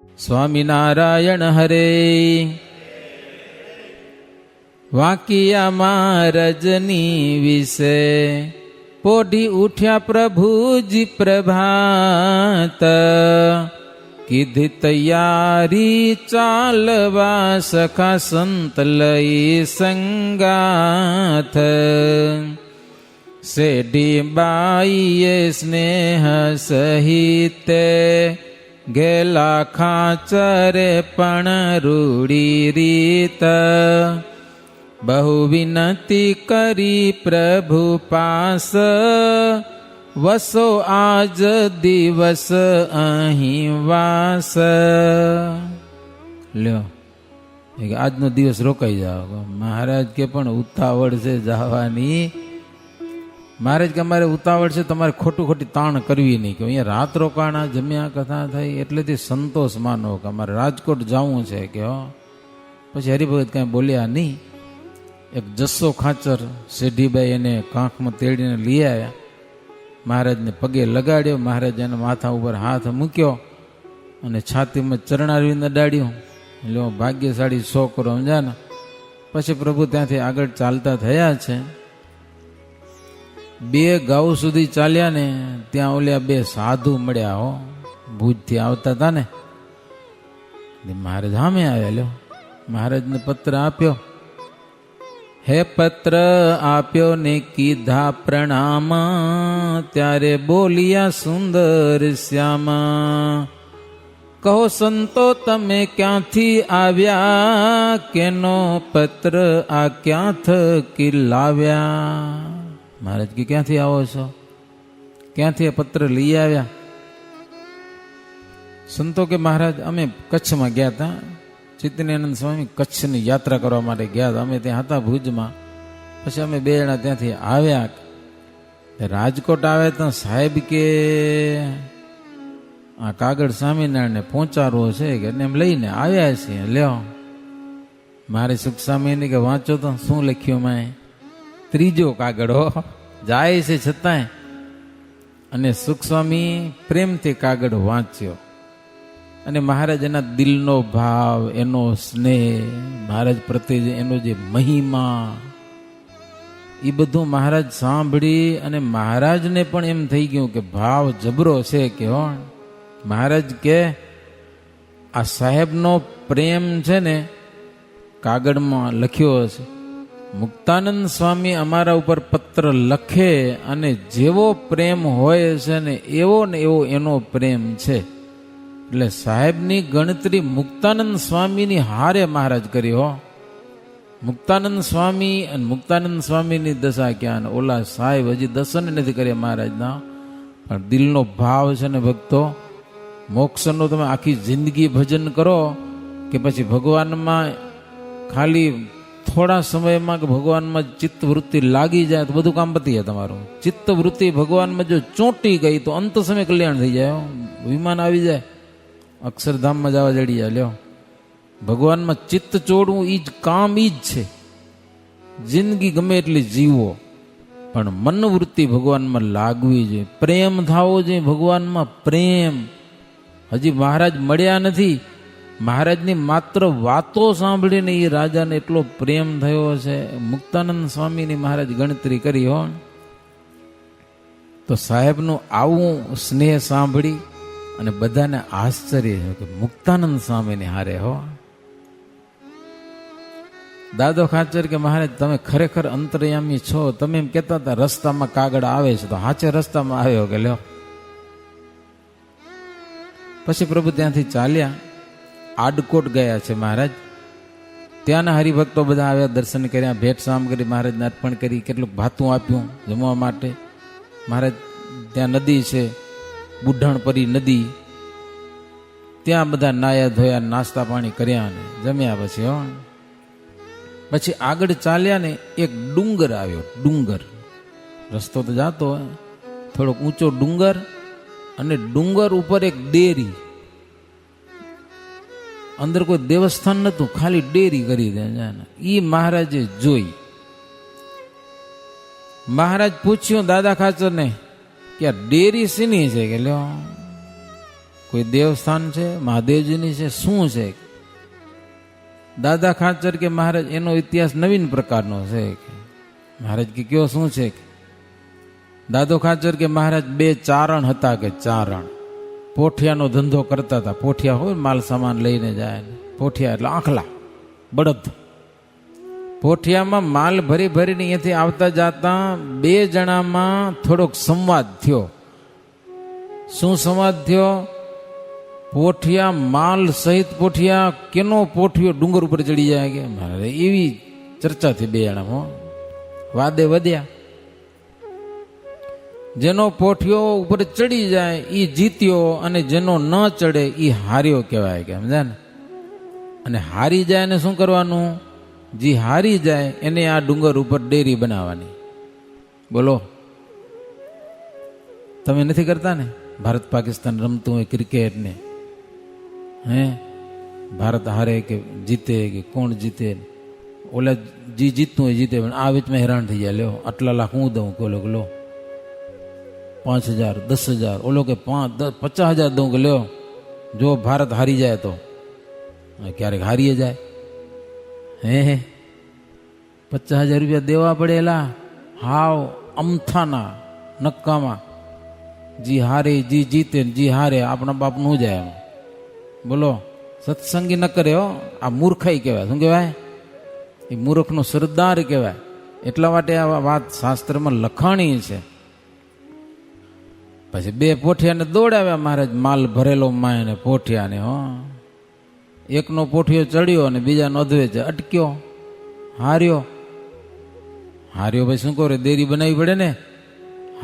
સ્વામિનારાયણ હરે. વાંકિયા મહારાજની વિશે પોઢી ઉઠ્યા પ્રભુજી પ્રભાત. કીધી તૈયારી ચાલવા સખા સંત લઈ સંગાથ. શેઢી બાઈએ સ્નેહ સહિતે ગેલા ખાચરે પણ રૂડી રીત. બહુ વિનતી કરી પ્રભુ પાસ વસો આજ દિવસ અહીં વાસ. લ્યો આજનો દિવસ રોકાઈ જાવ. મહારાજ કે પણ ઉતાવળ છે જવાની. મહારાજ કે અમારે ઉતાવળ છે, તમારે ખોટી તાણ કરવી નહીં. કે અહીંયા રાત રોકાણા, જમ્યા, કથા થઈ એટલેથી સંતોષ માનો કે અમારે રાજકોટ જવું છે. કે પછી હરિભગત કાંઈ બોલ્યા નહીં. એક જસ્સો ખાચર શેઢીબાઈ એને કાંખમાં તેડીને લઈ આવ્યા. મહારાજને પગે લગાડ્યો. મહારાજ એના માથા ઉપર હાથ મૂક્યો અને છાતીમાં ચરણારવિંદ અડાડ્યું. લો ભાગ્યશાળી છોકરો સમજાને. પછી પ્રભુ ત્યાંથી આગળ ચાલતા થયા છે. 2 ગાઉ સુધી ચાલ્યા ને ત્યાં ઓલ્યા 2 સાધુ મળ્યા. હો ભુજથી આવતા હતા ને. મહારાજ સામે આવ્યા. લ્યો મહારાજને પત્ર આપ્યો. હે પત્ર આપ્યો ને કીધા પ્રણામ. ત્યારે બોલિયા સુંદર શ્યામા. કહો સંતો તમે ક્યાંથી આવ્યા? કેનો પત્ર આ ક્યાં થકી લાવ્યા? મહારાજ કે ક્યાંથી આવો છો? ક્યાંથી આ પત્ર લઈ આવ્યા? સંતો કે મહારાજ અમે કચ્છમાં ગયા હતા. ચિત્તનીયાનંદ સ્વામી કચ્છની યાત્રા કરવા માટે ગયા હતા. અમે ત્યાં હતા ભુજમાં. પછી અમે 2 જણા ત્યાંથી આવ્યા. રાજકોટ આવ્યા તો સાહેબ કે આ કાગળ સ્વામિનારાયણને પહોંચાડવો છે કે એમ લઈને આવ્યા છીએ. લ્યો મારે સુખ સ્વામીને કે વાંચો તો શું લખ્યું મેં. 3જો કાગળ હો જાય છે છતાંય. અને સુખ સ્વામી પ્રેમથી કાગળ વાંચ્યો. અને મહારાજ એના દિલનો ભાવ, એનો સ્નેહ, મહારાજ પ્રત્યે એનો જે મહિમા, એ બધું મહારાજ સાંભળી. અને મહારાજને પણ એમ થઈ ગયું કે ભાવ જબરો છે. કે હો મહારાજ કે આ સાહેબનો પ્રેમ છે ને કાગળમાં લખ્યો હશે. મુક્તાનંદ સ્વામી અમારા ઉપર પત્ર લખે અને જેવો પ્રેમ હોય છે ને એવો એનો પ્રેમ છે. એટલે સાહેબની ગણતરી મુક્તાનંદ સ્વામીની હારે મહારાજ કરી. હો મુક્તાનંદ સ્વામી અને મુક્તાનંદ સ્વામીની દશા ક્યાં. ઓલા સાહેબ હજી દર્શન નથી કર્યા મહારાજના. પણ દિલનો ભાવ છે ને ભક્તો, મોક્ષનો તમે આખી જિંદગી ભજન કરો કે પછી ભગવાનમાં ખાલી થોડા સમયમાં કે ભગવાનમાં ચિત્તવૃત્તિ લાગી જાય તો બધું કામ પતી જાય તમારું. ચિત્તવૃત્તિ ભગવાનમાં જો ચોંટી ગઈ તો અંત સમય કલ્યાણ થઈ જાય. વિમાન આવી જાય, અક્ષરધામમાં જવા જડી જાય. લ્યો ભગવાનમાં ચિત્ત ચોડવું એ જ કામ, એ જ છે. જિંદગી ગમે એટલી જીવો પણ મનવૃત્તિ ભગવાનમાં લાગવી જોઈએ. પ્રેમ થવો જોઈએ ભગવાનમાં. પ્રેમ હજી મહારાજ મળ્યા નથી. મહારાજની માત્ર વાતો સાંભળીને એ રાજાને એટલો પ્રેમ થયો છે. મુક્તાનંદ સ્વામીની મહારાજ ગણતરી કરી. હો તો સાહેબનું આવું સ્નેહ સાંભળી અને બધાને આશ્ચર્ય છે કે મુક્તાનંદ સ્વામીને હારે. હો દાદો ખાચર કે મહારાજ તમે ખરેખર અંતર્યામી છો. તમે એમ કહેતા હતા રસ્તામાં કાગળ આવે છે તો હાચે રસ્તામાં આવ્યો કે લ્યો. પછી પ્રભુ ત્યાંથી ચાલ્યા. આડકોટ ગયા છે મહારાજ. ત્યાંના હરિભક્તો બધા આવ્યા, દર્શન કર્યા, ભેટ સામ કરી, મહારાજને અર્પણ કરી, કેટલુંક ભાતું આપ્યું જમવા માટે. મહારાજ ત્યાં નદી છે, બુઢાણપરી નદી, ત્યાં બધા નાયા ધોયા, નાસ્તા પાણી કર્યા અને જમ્યા. પછી પછી આગળ ચાલ્યા ને એક ડુંગર આવ્યો. ડુંગર રસ્તો તો જાતો હોય, થોડોક ઊંચો ડુંગર અને ડુંગર ઉપર એક ડેરી. અંદર કોઈ દેવસ્થાન નતું, ખાલી ડેરી કરી દે. ઈ મહારાજે જોઈ. મહારાજ પૂછ્યું દાદા ખાચર ને કે આ ડેરી શીની છે? કે લ્યો કોઈ દેવસ્થાન છે, મહાદેવજીની છે, શું છે? દાદા ખાચર કે મહારાજ એનો ઇતિહાસ નવીન પ્રકારનો છે. મહારાજ કે કયો શું છે? દાદો ખાચર કે મહારાજ બે ચારણ હતા કે ચારણ પોઠિયાનો ધંધો કરતા હતા. પોઠિયા હોય માલ સામાન લઈને જાય, પોઠિયા એટલે આંખલા બળદ. પોઠિયામાં માલ ભરી ભરીને અહીંયાથી આવતા જતા બે જણામાં થોડોક સંવાદ થયો. શું સંવાદ થયો? પોઠિયા માલ સહિત પોઠિયા કેનો પોઠિયો ડુંગર ઉપર ચડી જાય કે મારે એવી ચર્ચા થઈ બે જણામાં. વાદે વધ્યા. જેનો પોઠિયો ઉપર ચડી જાય એ જીત્યો અને જેનો ન ચડે એ હાર્યો કહેવાય કે સમજ્યા ને. અને હારી જાય ને શું કરવાનું? જે હારી જાય એને આ ડુંગર ઉપર ડેરી બનાવવાની. બોલો, તમે નથી કરતા ને? ભારત પાકિસ્તાન રમતું હોય ક્રિકેટ ને, હે ભારત હારે કે જીતે કે કોણ જીતે, ઓલા જે જીતતું હોય જીતે, પણ આ વેચમાં હેરાન થઈ જાય. લ્યો આટલા લાખ હું દઉં, કોલો લો 5,000 10,000, ઓલો કે 50,000 દઉં કે લ્યો જો ભારત હારી જાય તો. ક્યારેક હારીએ જાય. હે 50,000 રૂપિયા દેવા પડેલા હાવ અમથાના નક્કામાં. જી હારે જી જીતે, જી હારે આપણા બાપનું જાય એમ. બોલો, સત્સંગી ન કરે હો, આ મૂર્ખાઈ કહેવાય. શું કહેવાય? એ મૂર્ખનો સરદાર કહેવાય. એટલા માટે આ વાત શાસ્ત્રમાં લખાણી છે. પછી બે પોઠિયાને દોડાવ્યા મહારાજ, માલ ભરેલો માયને પોઠિયાને. હો, એકનો પોઠિયો ચડ્યો અને બીજાનો અધવે અટક્યો, હાર્યો. હાર્યો ભાઈ શું કરે? દેરી બનાવવી પડે ને.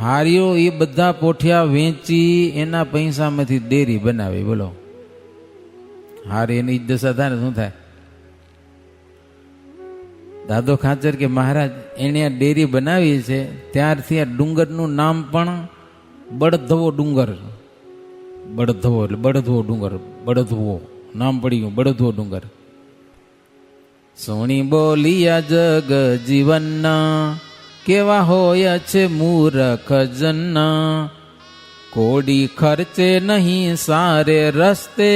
હાર્યો એ બધા પોઠિયા વેચી એના પૈસામાંથી દેરી બનાવી. બોલો, હારી એની દશા થાય ને શું થાય? દાદો ખાચર કે મહારાજ એને આ ડેરી બનાવી છે ત્યારથી આ ડુંગરનું નામ પણ બળધવો ડુંગર. બળધવો એટલે બળધવો ડુંગર, બળધવો નામ પડી ગયું, બળધવો ડુંગર. સોણી બોલિયા જગ જીવનના કેવા હોય છે મૂરખ જન્ના. કોડી ખર્ચે નહીં સારે રસ્તે,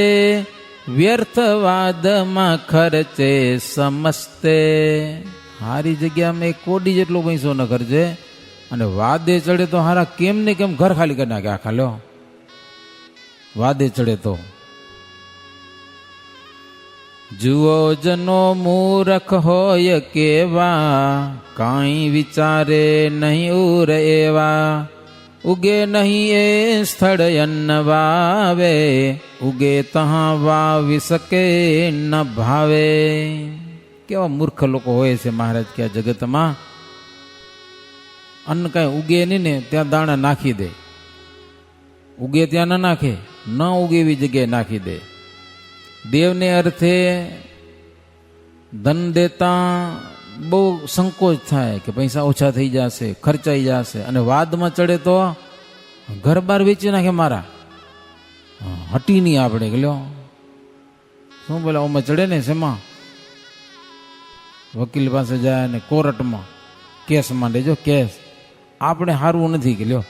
વ્યર્થવાદમાં ખર્ચે સમસ્તે. હારી જગ્યામાં એક કોડી જેટલો પૈસો ન ખર્ચે અને વાદે ચડે તો હારા કેમ ને કેમ ઘર ખાલી કરી નાખે આખા. લ્યો વાદે ચડે તો. જુઓ જનો મૂરખ હોય કેવા, કાંઈ વિચારે નહીં ઉર એવા. ઉગે નહીં એ સ્થળ અન્ન વાવે, ઉગે તહાં વાવી શકે ન ભાવે. કેવા મૂર્ખ લોકો હોય છે મહારાજ કે આ જગતમાં. અન્ન કાંઈ ઉગે નહીં ને ત્યાં દાણા નાખી દે, ઉગે ત્યાં ન નાખે, ન ઉગે એવી જગ્યાએ નાખી દે. દેવને અર્થે ધન દેતા બહુ સંકોચ થાય કે પૈસા ઓછા થઈ જશે, ખર્ચાઈ જશે. અને વાદમાં ચડે તો ઘર બાર વેચી નાખે મારા, હટી નહીં આપણે. લ્યો શું બોલા ઓમાં ચડે ને શેમાં? વકીલ પાસે જાય ને કોર્ટમાં કેસ માંડે. જો કેસ આપણે હારવું નથી કે લ્યો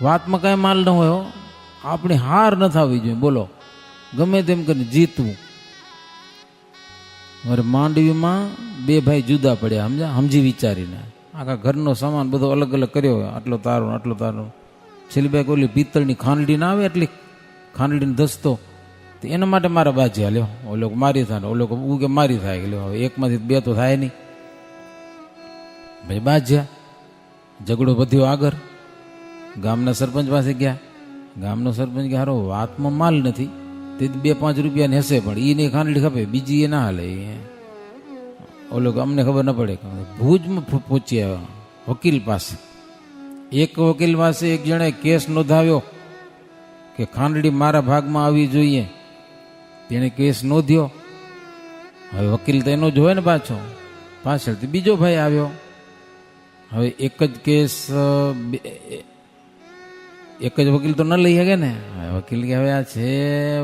વાતમાં કાંઈ માલ ન હોય. આપણે હાર ન થવી જોઈએ. બોલો, ગમે તેમ કરીને જીતવું. મારે માંડવીમાં બે ભાઈ જુદા પડ્યા, સમજ્યા? સમજી વિચારીને આખા ઘરનો સામાન બધો અલગ અલગ કર્યો, આટલો તારો આટલો તારો. છેલ્લી ભાઈ ઓલી પિત્તળની ખાંડડી ના આવે એટલી ખાંડડીને ધસતો, એના માટે મારા બાજ્યા. લ્યો ઓલો મારી થાય, ઓલો ઉગે મારી થાય. લ્યો હવે એકમાંથી બે તો થાય નહીં. ભાઈ બાજ્યા, ઝઘડો વધ્યો આગળ. ગામના સરપંચ પાસે ગયા. ગામનો સરપંચ કે હારો વાતમાં માલ નથી, તે 2-5 રૂપિયાની હશે પણ એને ખાંડડી ખપે, બીજી એ ના હાલે. ઓલો અમને ખબર ન પડે. ભુજમાં પહોંચ્યા વકીલ પાસે. એક વકીલ પાસે એક જણે કેસ નોંધાવ્યો કે ખાંડડી મારા ભાગમાં આવી જોઈએ. તેણે કેસ નોંધ્યો. હવે વકીલ તો એનો જ હોય ને પાછો. પાછળથી બીજો ભાઈ આવ્યો. હવે એક જ કેસ એક જ વકીલ તો ન લઈ શકે ને. વકીલ કે હવે આ છે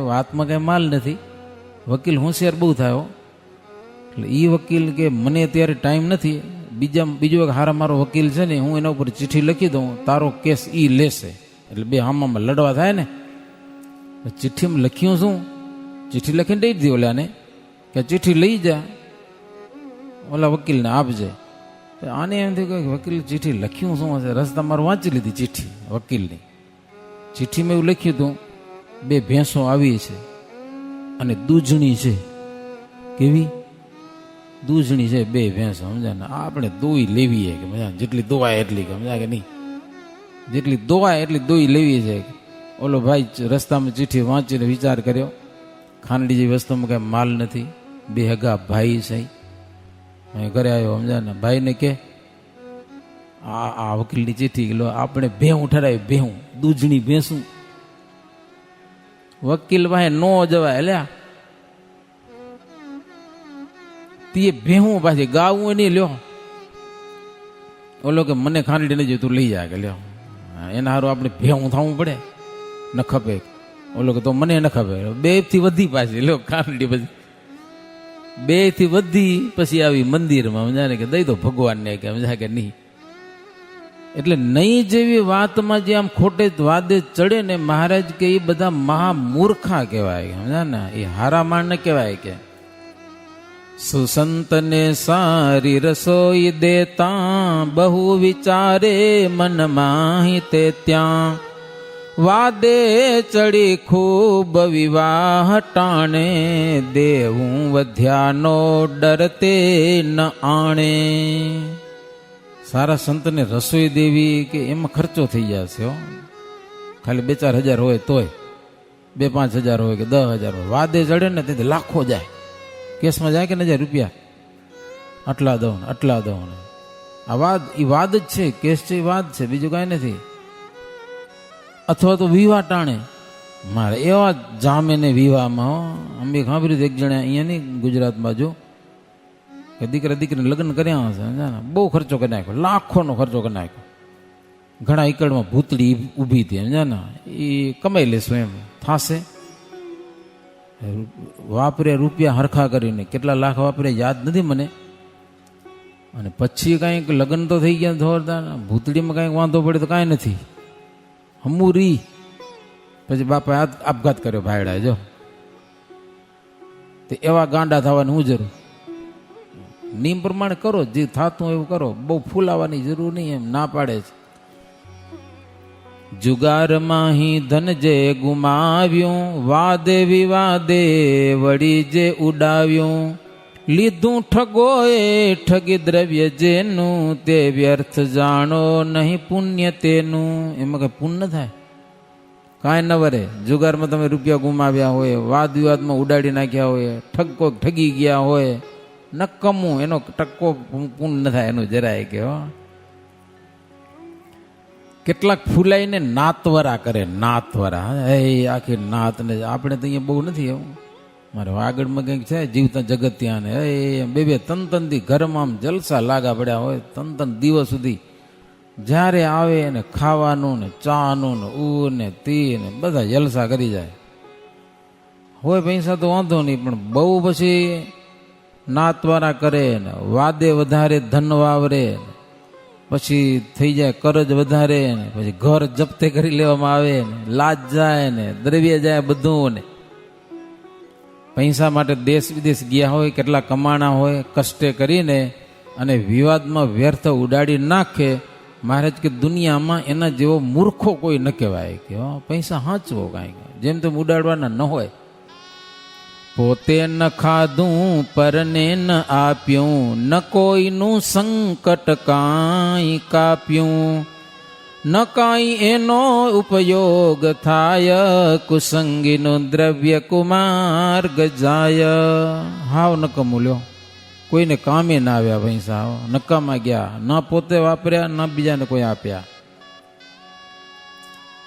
વાતમાં કઈ માલ નથી. વકીલ હોશિયાર બહુ થયો. એટલે એ વકીલ કે મને અત્યારે ટાઈમ નથી, બીજો એક હારા મારો વકીલ છે ને, હું એના ઉપર ચિઠ્ઠી લખી દઉં, તારો કેસ ઈ લેશે. એટલે બે હામામાં લડવા થાય ને. ચિઠ્ઠીમાં લખ્યું શું? ચિઠ્ઠી લખીને દઈ દીધી ઓલાને કે ચિઠ્ઠી લઈ જા, ઓલા વકીલને આપજે. આને એમ થયું કે વકીલ ચિઠ્ઠી લખ્યું શું હશે? રસ્તા મારું વાંચી લીધી ચિઠ્ઠી વકીલની. ચિઠ્ઠીમાં એવું લખ્યું હતું, 2 ભેંસો આવી છે અને દૂધણી છે. કેવી? દૂધણી છે, 2 ભેંસો. સમજા ને? આપણે દોઈ લેવી કે મજા, જેટલી દોવાય એટલી, સમજા કે નહીં? જેટલી દોવાય એટલી દોઈ લેવી છે. ઓલો ભાઈ રસ્તામાં ચિઠ્ઠી વાંચીને વિચાર કર્યો, ખાંડડી જેવી વસ્તુમાં કઈ માલ નથી, 2 હગા ભાઈ છે. ઘરે આવ્યો, સમજા ને? ભાઈને કે આ વકીલની ચિઠ્ઠી લો, આપણે ભેહું ઠરાવી, ભેહું દૂધણી ભેંસું. વકીલ ભાઈ નો જવાય લ્યા, તે ભેહું પાછી ગાવું નહીં. લ્યો ઓલો કે મને ખાંડડી નહીં જોઈ, તું લઈ જા કે. લ્યો એના હારું આપણે ભેહું થવું પડે, ન ખપે. ઓલો કે તો મને ન ખપે. 2 થી વધી પાછી લ્યો ખાંડડી, પછી 2 થી વધી પછી આવી મંદિરમાં, સમજા ને? કે દઈ દો ભગવાનને કે, સમજા કે નહીં? એટલે નહીં જેવી વાતમાં જે આમ ખોટે વાદે ચડે ને મહારાજ કે એ બધા મહામૂર્ખા કહેવાય, સમજા ને? એ હારા માણ ન કહેવાય. કે સુસંતને સારી રસોઈ દેતા, બહુ વિચારે મનમાં તે ત્યાં, વાદે ચડી ખૂબ વિવાહ ટાણે, દેવું વધ્યાનો ડરતે ન આણે. સારા સંતને રસોઈ દેવી કે એમાં ખર્ચો થઈ જશે હો. ખાલી 2-4 હજાર હોય તોય, 2-5 હજાર હોય કે 10,000 હોય, વાદે ચડે ને તેથી લાખો જાય. કેસમાં જાય કે ન જાય? રૂપિયા આટલા દો ને આટલા દો ને. આ વાદ, એ વાદ જ છે. કેસ છે એ વાદ છે, બીજું કાંઈ નથી. અથવા તો વિવાહ ટાણે મારે એવા જામે ને વિવાહમાં અમે સાંભળ્યું એક જણા અહીંયા નહીં ગુજરાત બાજુ કે દીકરા દીકરીને લગ્ન કર્યા હશે, બહુ ખર્ચો કરી નાખ્યો, લાખોનો ખર્ચો કરી નાખ્યો. ઘણા એકડમાં ભૂતળી ઊભી હતી, સમજા ને? એ કમાઈ લેશું એમ થાશે. વાપરે રૂપિયા હરખા કરીને, કેટલા લાખ વાપરે યાદ નથી મને. અને પછી કાંઈક લગ્ન તો થઈ ગયા જોરદાર, ભૂતળીમાં કાંઈક વાંધો પડે તો કાંઈ નથી, હમુરી. પછી બાપાએ આપઘાત કર્યો ભાઈડા. જો તે એવા ગાંડા થવાની હું જરૂર? નિયમ પ્રમાણે કરો, જે થતું એવું કરો, બહુ ફૂલાવાની જરૂર નહીં. એમ ના પાડે છે. જુગારમાં હી ધન જે ગુમાવ્યું, વાદે વિવાદે વળી જે ઉડાવ્યું, લીધું ઠગોએ ઠગી દ્રવ્ય જેનું, તે વ્યર્થ જાણો નહીં પુણ્ય તેનું. એમાં કઈ પુણ્ય થાય? કાંઈ ન વરે. જુગારમાં તમે રૂપિયા ગુમાવ્યા હોય, વાદ વિવાદમાં ઉડાડી નાખ્યા હોય, કોઈક ઠગી ગયા હોય, નક્કમું, એનો ટક્કો પુણ્ય ન થાય એનું જરાય કે. કેટલાક ફૂલાઈને નાતવરા કરે, નાતવરા. આખી નાત ને આપણે તો અહીંયા બહુ નથી એવું. મારે આગળમાં કંઈક છે જીવતા જગત ત્યાં ને 2-3 દી ઘરમાં આમ જલસા લાગા પડ્યા હોય, 3 દિવસ સુધી. જ્યારે આવે ને ખાવાનું ને ચાનું ને ઉ ને તી ને બધા જલસા કરી જાય. હોય પૈસા તો વાંધો નહીં, પણ બહુ પછી નાતવારા કરે ને, વાદે વધારે ધન વાવરે, પછી થઈ જાય કરજ વધારે ને, પછી ઘર જપ્તે કરી લેવામાં આવે ને, લાજ જાય ને, દ્રવ્ય જાય બધું ને. પૈસા માટે દેશ વિદેશ ગયા હોય, કેટલા કમાણા હોય, કષ્ટે કરીને અને વિવાદમાં વ્યર્થ ઉડાડી નાખે. મહારાજ કે દુનિયામાં એના જેવો મૂર્ખો કોઈ ન કહેવાય. કે પૈસા હાંચવો કાંઈક, જેમ તેમ ઉડાડવાના ન હોય. પોતે ન ખાધું પરને ન આપ્યું, ન કોઈનું સંકટ કાંઈ કાપ્યું, ન કાંઈ એનો ઉપયોગ થાય, કુસંગીનું દ્રવ્ય કુમાર ગજાય. હાવ નકમું લ્યો, કોઈને કામે ના આવ્યા પૈસા, નકામા ગયા, ન પોતે વાપર્યા ન બીજાને કોઈ આપ્યા.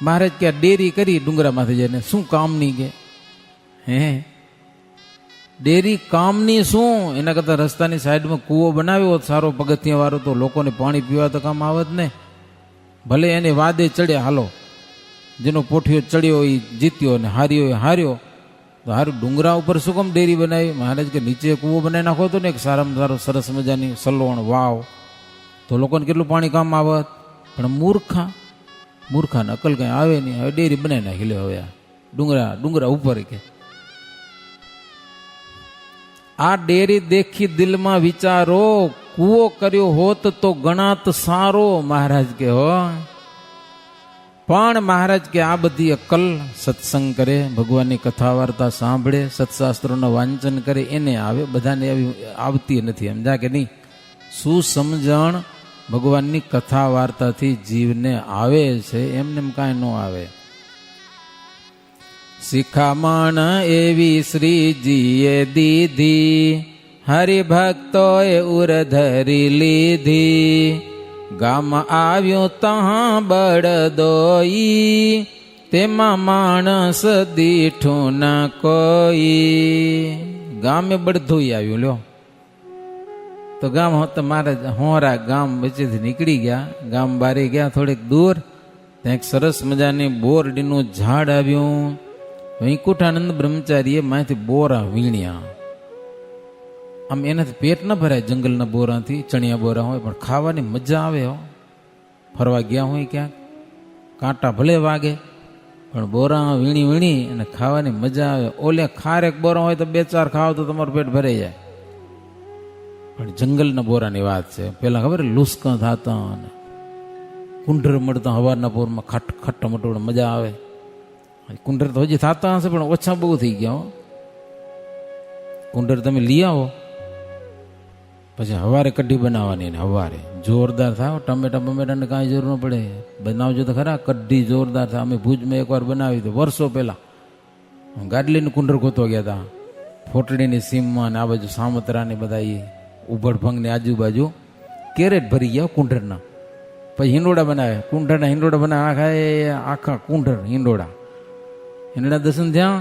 મહારાજ ક્યાં ડેરી કરી ડુંગરામાંથી જઈને, શું કામની કે? હે ડેરી કામની શું? એના કરતાં રસ્તાની સાઈડમાં કૂવો બનાવ્યો સારો પગથિયા વાળો, તો લોકોને પાણી પીવા તો કામ આવત ને. ભલે એને વાદે ચડ્યા, હાલો, જેનો પોઠિયો ચડ્યો એ જીત્યો ને હાર્યો એ હાર્યો. તો હારું ડુંગરા ઉપર શું કામ ડેરી બનાવી? મહારાજ કે નીચે કૂવો બનાવી નાખો તો ને એક સારામાં સારો સરસ મજાની સલોણ વાવ, તો લોકોને કેટલું પાણી કામ આવત. પણ મૂર્ખાને અકલ કંઈ આવે નહીં. હવે ડેરી બનાવી નાખી લે. હવે ડુંગરા ડુંગરા ઉપર કે આ ડેરી દેખી દિલમાં વિચારો, કૂવો કર્યો હોત તો ગણાત સારો, મહારાજ કે હો. પણ મહારાજ કે આ બધી અક્કલ સત્સંગ કરે, ભગવાનની કથા વાર્તા સાંભળે, સત્શાસ્ત્રોનું વાંચન કરે એને આવે, બધાને આવતી નથી. સમજા કે નહીં? શું સમજણ ભગવાનની કથા વાર્તાથી જીવને આવે છે, એમને કાંઈ ન આવે. શિખામણ એવી શ્રીજીએ દીધી, હરિભક્તોએ ઉર ધરી લીધી. ગામ આવ્યું તહાં બળદોઈ, તેમાં માણસ દીઠું ન કોઈ. ગામે બળદોઈ આવ્યું. લ્યો તો ગામ મારે હોરા ગામ વચ્ચેથી નીકળી ગયા, ગામ બારે ગયા થોડીક દૂર, ત્યાં એક સરસ મજાની બોરડીનું ઝાડ આવ્યું. વૈકુંઠાનંદ બ્રહ્મચારીએ માંથી બોરા વીણ્યા. આમ એનાથી પેટ ન ભરાય, જંગલના બોરાથી, ચણિયા બોરા હોય, પણ ખાવાની મજા આવે. હો, ફરવા ગયા હોય ક્યાંક, કાંટા ભલે વાગે પણ બોરા વીણી વીણી અને ખાવાની મજા આવે. ઓલે ખારેક બોરા હોય તો 2-4 ખાવ તો તમારું પેટ ભરાઈ જાય. પણ જંગલના બોરાની વાત છે. પેલા ખબર લુસ્કા થતા અને કુંઢર મળતા હવારના પોરમાં, ખટ મટોડ મજા આવે. કુંઢર તો હજી થતા હશે પણ ઓછા બહુ થઈ ગયા. કુંઢર તમે લઈ આવો, પછી હવારે કઢી બનાવવાની ને હવારે જોરદાર થાવ. ટમેટા બમેટાને કાંઈ જરૂર ન પડે, બનાવજો તો ખરા. કઢી જોરદાર થાય. અમે ભુજમાં એકવાર બનાવી હતી વર્ષો પહેલા. ગાડલીનું કુંઢર ગોતવા ગયા હતા, ફોટડીની સીમમાં ને આ બાજુ સામતરાની બધા એ ઉભડભંગની આજુબાજુ કેરેટ ભરી ગયા કુંઢરના. પછી હિંડોળા બનાવે, કુંઢરના હિંડોળા બનાવે. આખા કુંઢર હિંડોળા દર્શન થયા.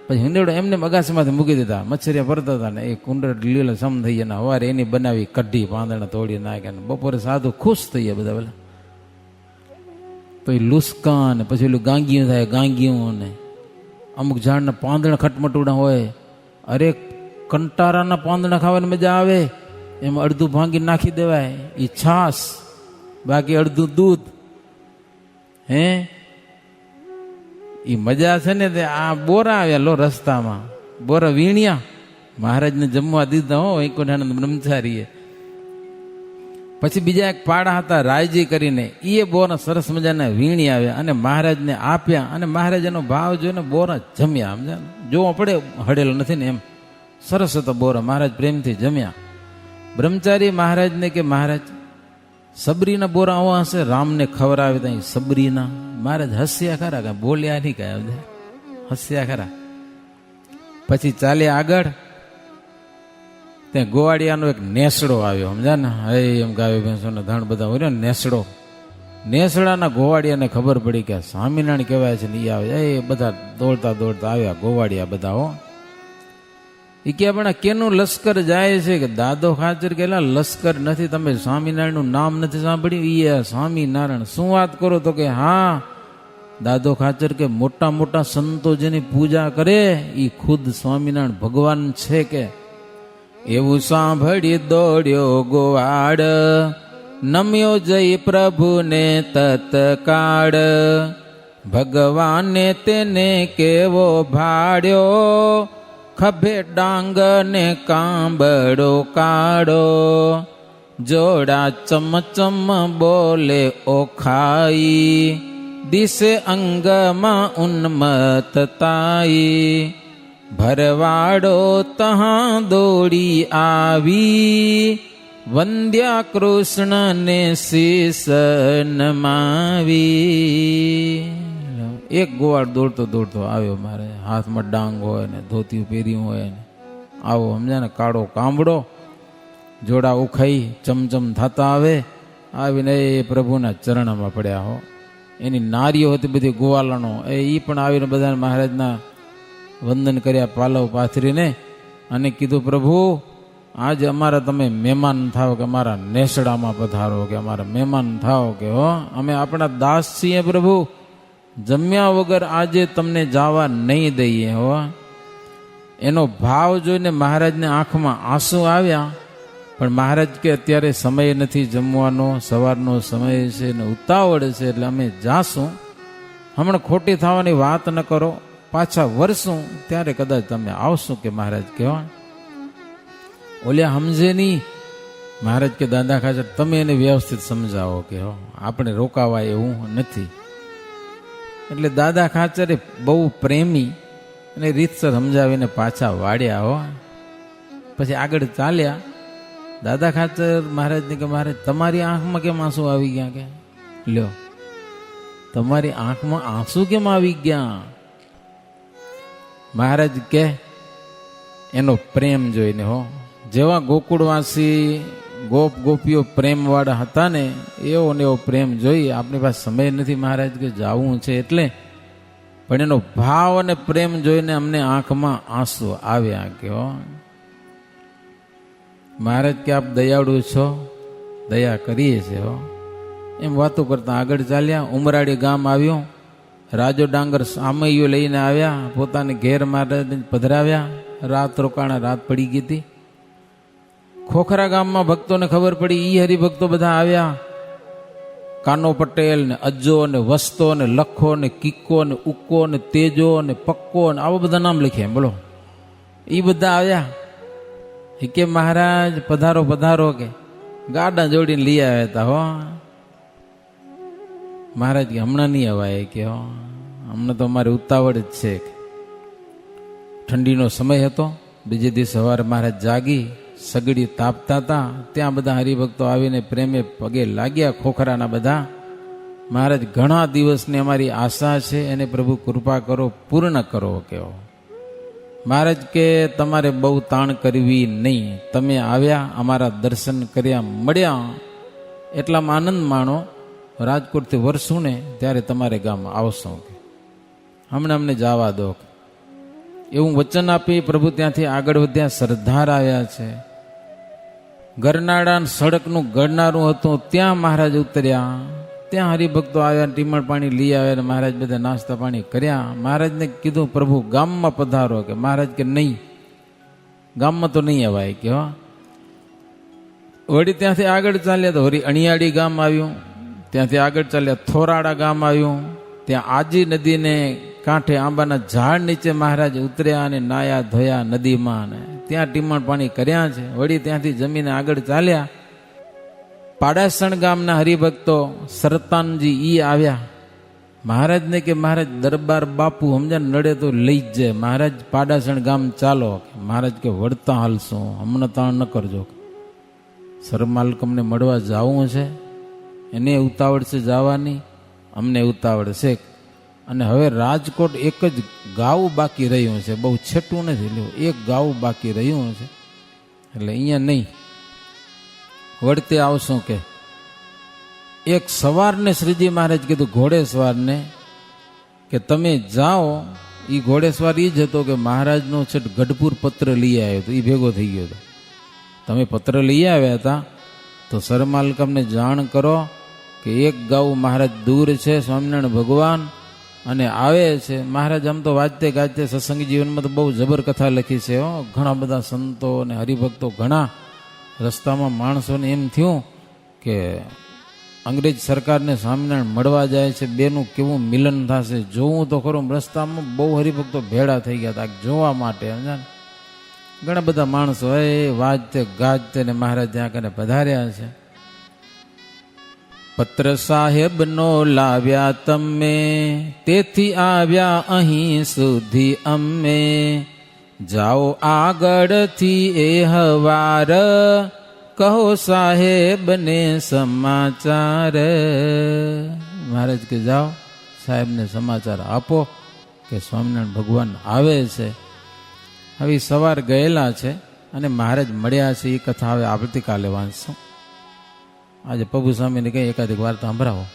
પછી હિંડોળા એમને અગાસીમાંથી મૂકી દીધા, મચ્છરિયા ફરતા હતા ને એ કુંડર લીલા સમ થઈ ગયા. હવારે એની બનાવી કઢી, પાંદડા તોડી નાખ્યા. બપોરે સાધુ ખુશ થઈ ગયા બધા. પેલા તો એ લુસ્કા ને પછી પેલું ગાંગીયું થાય, ગાંગીયું ને અમુક ઝાડના પાંદડા ખટમટુડા હોય. અરે કંટારાના પાંદડા ખાવાની મજા આવે. એમાં અડધું ભાંગી નાખી દેવાય, એ છાસ, બાકી અડધું દૂધ. હે એ મજા છે ને. તે આ બોરા આવ્યા લો રસ્તામાં, બોરા વીણ્યા, મહારાજને જમવા દીધા. હો, વૈકુંઠાનંદ બ્રહ્મચારીએ. પછી બીજા એક પાડા હતા રાયજી કરીને, એ બોરા સરસ મજાના વીણી આવ્યા અને મહારાજને આપ્યા. અને મહારાજ એનો ભાવ જોઈને બોરા જમ્યા. સમજા, જોવો પડે હડેલો નથી ને એમ. સરસ હતો બોરા, મહારાજ પ્રેમથી જમ્યા. બ્રહ્મચારી મહારાજને કે મહારાજ સબરીના બોરા આવા હશે, રામને ખવડાવે ત્યાં સબરીના. મહારાજ હસ્યા ખરા, કાંઈ બોલ્યા નહીં, કાંઈ હસ્યા ખરા. પછી ચાલ્યા આગળ. ત્યાં ગોવાડિયાનો એક નેસડો આવ્યો. સમજા ને, હે એમ ગાયો ભેંસોના ધાણ બધા હોય ને, નેસડો. નેસડાના ગોવાડિયાને ખબર પડી કે સ્વામિનારાયણ કહેવાય છે ને એ આવે. એ બધા દોડતા દોડતા આવ્યા ગોવાડિયા બધા. હો, એ કે પણ કેનું લશ્કર જાય છે? કે દાદો ખાચર કેલા લશ્કર નથી, તમે સ્વામિનારાયણનું નામ નથી સાંભળ્યું? એ સ્વામિનારાયણ શું વાત કરો? તો કે હા દાદો ખાચર કે મોટા મોટા સંતો જેની પૂજા કરે એ ખુદ સ્વામિનારાયણ ભગવાન છે. કે એવું સાંભળી દોડ્યો ગોવાડ, નમ્યો જય પ્રભુને તત્કાળ. ભગવાને તેને કેવો ભાડ્યો, ખભે ડાંગ ને કાંબડો કાળો. જોડા ચમચમ બોલે ઓખાઈ, દિશે અંગમાં ઉન્મત્તાઈ. ભરવાડો તહાં દોડી આવી, વંદ્યા કૃષ્ણને શીશ નમાવી. એક ગોવાળ દોડતો દોડતો આવ્યો. મારે હાથમાં ડાંગ હોય ને ધોતિયું પહેર્યું હોય ને આવો, સમજ્યા ને, કાળો કાંબડો, જોડા ઉખાઈ ચમચમ થતા આવે. આવીને એ પ્રભુના ચરણમાં પડ્યા. હો, એની નારીઓ હતી બધી ગોવાળાનો, એ પણ આવીને બધાને મહારાજના વંદન કર્યા પાલવ પાથરીને, અને કીધું પ્રભુ આજે અમારા તમે મહેમાન થાવ, કે અમારા નેસડામાં પધારો, કે અમારા મહેમાન થાવ. કે હો, અમે આપણા દાસ છીએ પ્રભુ, જમ્યા વગર આજે તમને જવા નહીં દઈએ. હો, એનો ભાવ જોઈને મહારાજને આંખમાં આંસુ આવ્યા. પણ મહારાજ કે અત્યારે સમય નથી જમવાનો, સવારનો સમય છે ને ઉતાવળ છે, એટલે અમે જાશું, હમણાં ખોટી થવાની વાત ન કરો. પાછા વરસું ત્યારે કદાચ તમે આવશો કે મહારાજ કહેવા. ઓલ્યા સમજે નહીં. મહારાજ કે દાદા ખાચર તમે એને વ્યવસ્થિત સમજાવો કે હો આપણે રોકાવાય એવું નથી. એટલે દાદા ખાચરે બહુ પ્રેમી અને રીતસર સમજાવીને પાછા વાળ્યા હો. પછી આગળ ચાલ્યા. દાદા ખાચર મહારાજને કે મહારાજ તમારી આંખમાં કેમ આંસુ આવી ગયા? કે લ્યો તમારી આંખમાં આંસુ કેમ આવી ગયા? મહારાજ કે એનો પ્રેમ જોઈને હો, જેવા ગોકુળવાસી ગોપ ગોપીઓ પ્રેમ વાળા હતા ને એવો ને એવો પ્રેમ જોઈ. આપણી પાસે સમય નથી મહારાજ કે જાવું છે એટલે, પણ એનો ભાવ અને પ્રેમ જોઈને અમને આંખમાં આંસુ આવ્યા. કે હો મહારાજ કે આપ દયાળુ છો, દયા કરીએ છે હો. એમ વાતો કરતા આગળ ચાલ્યા. ઉમરાળી ગામ આવ્યું. રાજો ડાંગર સામૈયો લઈને આવ્યા. પોતાને ઘેર મહારાજને પધરાવ્યા. રાત રોકાણા. રાત પડી ગઈ હતી. ખોખરા ગામમાં ભક્તોને ખબર પડી. ઈ હરિભક્તો બધા આવ્યા. કાનો પટેલ ને અજ્જો ને વસ્તો ને લખો ને કિક્કો ને ઉક્કો ને તેજો ને પક્કો ને આવા બધા નામ લખ્યા. બોલો એ બધા આવ્યા. એ કે મહારાજ પધારો પધારો. કે ગાડા જોડીને લઈ આવ્યા હતા હો. મહારાજ કે હમણાં નહીં અવાય. કે હો હમણાં તો અમારે ઉતાવળ જ છે. ઠંડીનો સમય હતો. બીજે દિવસ સવારે મહારાજ જાગી સગડી તાપતા હતા. ત્યાં બધા હરિભક્તો આવીને પ્રેમે પગે લાગ્યા. ખોખરાના બધા. મહારાજ ઘણા દિવસની અમારી આશા છે, એને પ્રભુ કૃપા કરો, પૂર્ણ કરો. કેવો મહારાજ કે તમારે બહુ તાણ કરવી નહીં. તમે આવ્યા, અમારા દર્શન કર્યા, મળ્યા, એટલામાં આનંદ માણો. રાજકોટથી વરસું ને ત્યારે તમારે ગામ આવશો. કે હમણાં અમને જવા દો. એવું વચન આપી પ્રભુ ત્યાંથી આગળ વધ્યા. સરદાર આવ્યા છે. ગરનાળા સડકનું ગરનારું હતું, ત્યાં મહારાજ ઉતર્યા. ત્યાં હરિભક્તો આવ્યા, ટીમણ પાણી લઈ આવ્યા. મહારાજ બધા નાસ્તા પાણી કર્યા. મહારાજને કીધું પ્રભુ ગામમાં પધારો. કે મહારાજ કે નહીં, ગામમાં તો નહીં અવાય. કે હો વળી ત્યાંથી આગળ ચાલ્યા તો વળી અણિયાળી ગામ આવ્યું. ત્યાંથી આગળ ચાલ્યા થોરાડા ગામ આવ્યું. ત્યાં આજી નદીને કાંઠે આંબાના ઝાડ નીચે મહારાજ ઉતર્યા અને નાયા ધોયા નદીમાં. ને ત્યાં ટીમણ પાણી કર્યા છે. વળી ત્યાંથી જમીને આગળ ચાલ્યા. પાડાસણ ગામના હરિભક્તો સરતાનજી ઈ આવ્યા. મહારાજને કે મહારાજ દરબાર બાપુ સમજા નડે તો લઈ જ જાય. મહારાજ પાડાસણ ગામ ચાલો. મહારાજ કે વળતા હાલશું, હમણાં તાણ ન કરજો. સરમાલકમને મળવા જવું છે, એને ઉતાવળ છે જવાની, અમને ઉતાવળ છે. અને હવે રાજકોટ એક જ ગાવું બાકી રહ્યું છે, બહુ છેટું નથી લેવું, એક ગાવું બાકી રહ્યું છે. એટલે અહીંયા નહીં, વળતે આવશું. કે એક સવારને શ્રીજી મહારાજ કીધું ઘોડેસવારને કે તમે જાઓ. એ ઘોડેસવાર એ જ હતો કે મહારાજનો છે ગઢપુર પત્ર લઈ આવ્યો હતો, એ ભેગો થઈ ગયો હતો. તમે પત્ર લઈ આવ્યા હતા તો સરમાલકમને જાણ કરો કે એક ગાવું મહારાજ દૂર છે, સ્વામિનારાયણ ભગવાન અને આવે છે. મહારાજ આમ તો વાંચતે ગાજતે સત્સંગી જીવનમાં તો બહુ જબર કથા લખી છે. ઘણા બધા સંતો અને હરિભક્તો, ઘણા રસ્તામાં માણસોને એમ થયું કે અંગ્રેજ સરકારને સ્વામિનારાયણ મળવા જાય છે, બેનું કેવું મિલન થશે. જોવું તો ખરું, રસ્તામાં બહુ હરિભક્તો ભેળા થઈ ગયા હતા જોવા માટે. ઘણા બધા માણસો વાજતે ગાજતે ને મહારાજ ત્યાં કને પધાર્યા છે. પત્ર સાહેબ નો લાવ્યા તમે, તેથી આવ્યા અહીં સુધી અમે. જાઓ આગળથી એ હવાર, કહો સાહેબને સમાચાર. મહારાજ કે જાઓ સાહેબને સમાચાર આપો કે સ્વામિનારાયણ ભગવાન આવે છે. હવે સવાર ગયેલા છે અને મહારાજ મળ્યા છે. એ કથા હવે આવતીકાલે વાંચશું. આજે પ્રભુ સ્વામીને કઈ એકાધિક વાર્તા સંભળાવો.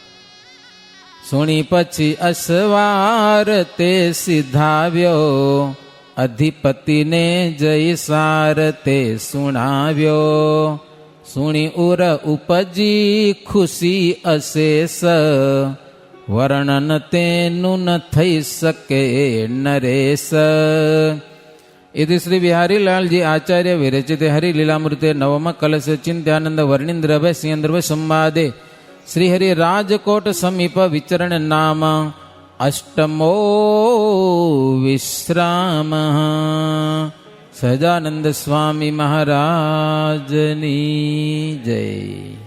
સુણી પછી અસવાર તે સિધાવ્યો, અધિપતિને જય સાર તે સુણાવ્યો. સુણી ઉર ઉપજી ખુશી અશેષ, વર્ણન તેનું ન થઈ શકે નરેશ. इति श्री बिहारी लाल जी आचार्य विरचित हरि लीलामृते नवम कलश चिंत्यानंद वर्णिंद्र भय सिंद्र संवादे श्री हरि राजकोट समीप विचरण नाम અષ્ટમો વિશ્રામ. સહજાનંદ સ્વામી મહારાજની જય.